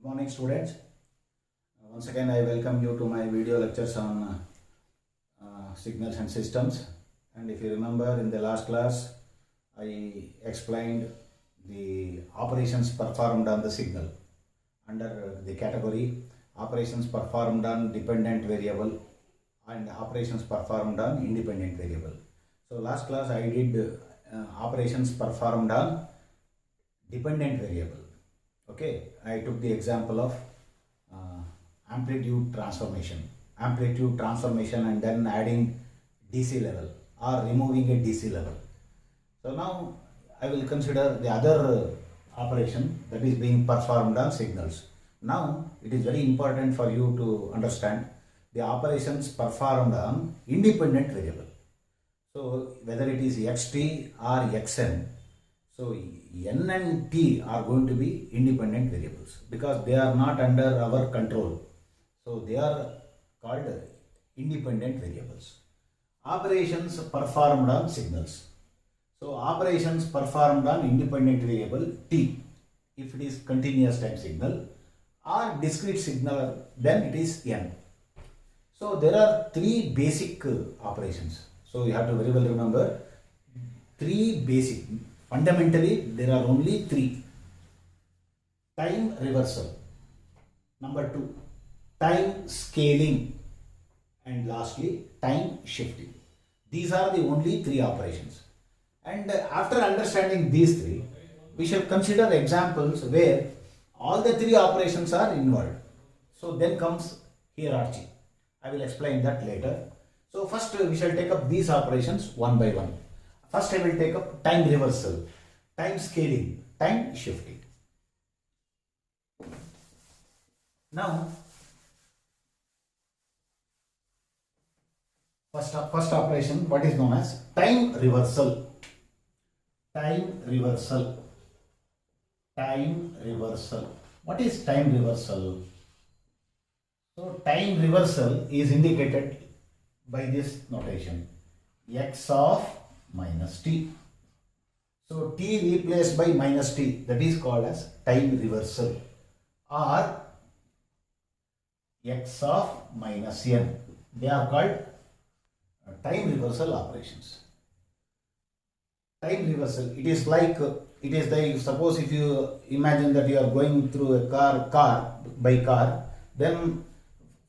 Good morning, students. Once again, I welcome you to my video lectures on signals and systems. And if you remember, in the last class, I explained the operations performed on the signal under the category operations performed on dependent variable and operations performed on independent variable. So last class I did operations performed on dependent variable. Okay, I took the example of amplitude transformation and then adding DC level or removing a DC level. So now I will consider the other operation that is being performed on signals. Now it is very important for you to understand the operations performed on independent variable. So whether it is xt or xn, so n and t are going to be independent variables because they are not under our control. So they are called independent variables. Operations performed on signals. So operations performed on independent variable t, if it is continuous time signal, or discrete signal, then it is n. So there are three basic operations. So you have to very well remember three basic. Fundamentally, there are only three. Time reversal. Number two, time scaling. And lastly, time shifting. These are the only three operations. And after understanding these three, we shall consider examples where all the three operations are involved. So then comes hierarchy. I will explain that later. So first we shall take up these operations one by one. First I will take up time reversal, time scaling, time shifting. Now, first operation, what is known as time reversal. Time reversal. Time reversal. What is time reversal? So time reversal is indicated by this notation, x of minus t. So t replaced by minus t, that is called as time reversal, or x of minus n. They are called time reversal operations. Time reversal, it is like suppose if you imagine that you are going through a car, then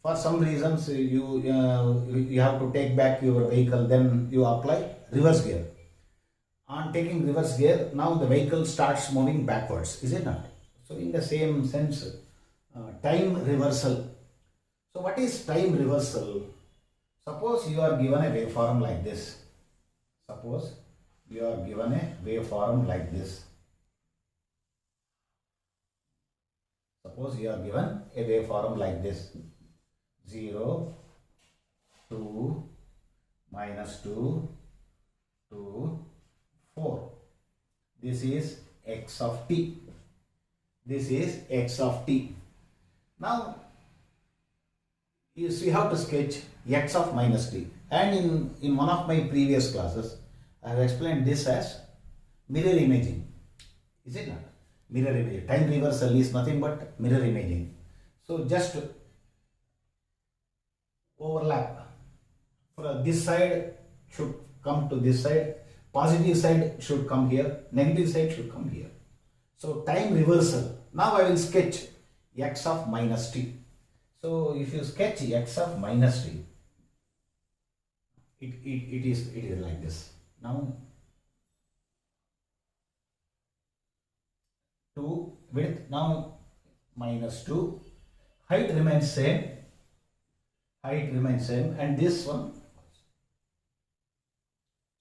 for some reasons you have to take back your vehicle, then you apply reverse gear. On taking reverse gear, now the vehicle starts moving backwards, is it not? So in the same sense, time reversal. So what is time reversal? Suppose you are given a waveform like this. Suppose you are given a waveform like this. Suppose you are given a waveform like this. 0, 2, minus 2, 2, 4. This is x of t. This is x of t. Now, we have to sketch x of minus t. And in one of my previous classes, I have explained this as mirror imaging. Is it not? Mirror imaging. Time reversal is nothing but mirror imaging. So just overlap. For this side should come to this side. Positive side should come here. Negative side should come here. So time reversal. Now I will sketch x of minus t. So if you sketch x of minus t, it is like this. Now 2 width, now minus 2, height remains same, and this one,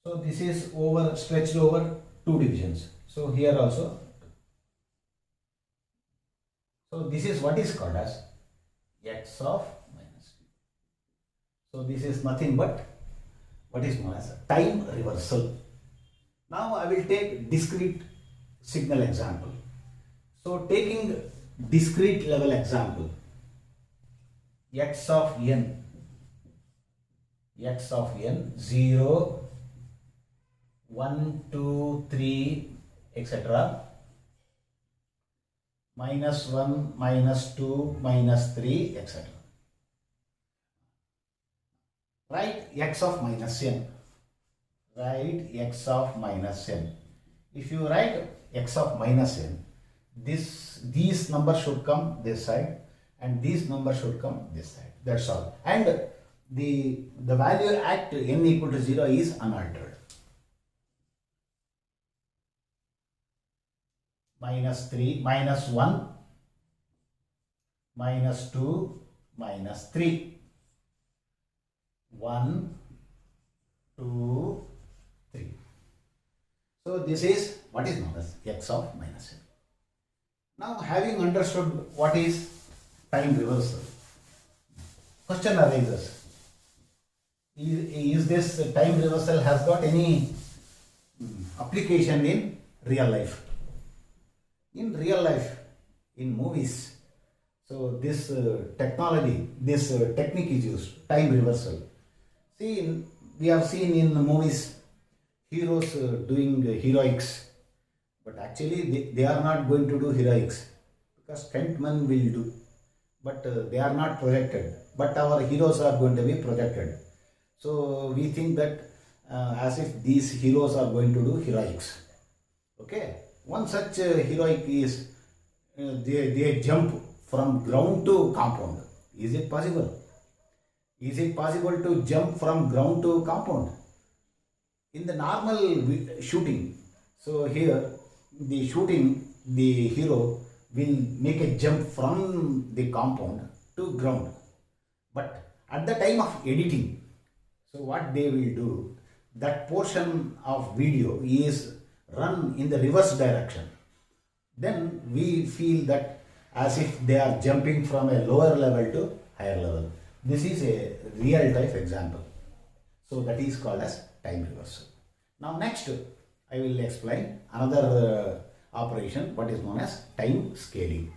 so this is stretched over 2 divisions. So here also, so this is what is called as x of minus t. So this is nothing but what is known as time reversal. Now I will take discrete signal example. So taking discrete level example, x of n, 0, 1, 2, 3, etc. minus 1, minus 2, minus 3, etc. Write x of minus n. Write x of minus n. If you write x of minus n, these numbers should come this side and these numbers should come this side. That's all. And the value at n equal to 0 is unaltered. Minus 3, minus 1, minus 2, minus 3. 1, 2, 3. So this is what is known as x of minus n. Now, having understood what is time reversal, question arises: is this time reversal has got any application in real life? In real life, in movies, so this technology, this technique is used, time reversal. See, we have seen in the movies heroes doing heroics, but actually they are not going to do heroics because stuntmen will do, but they are not projected. But our heroes are going to be projected. So we think that as if these heroes are going to do heroics. Okay, one such heroic is they jump from ground to compound. Is it possible? Is it possible to jump from ground to compound? In the normal shooting, so here the shooting, the hero will make a jump from the compound to ground. But at the time of editing, so what they will do, that portion of video is run in the reverse direction. Then we feel that as if they are jumping from a lower level to higher level. This is a real life example. So that is called as time reversal. Now next I will explain another operation, what is known as time scaling.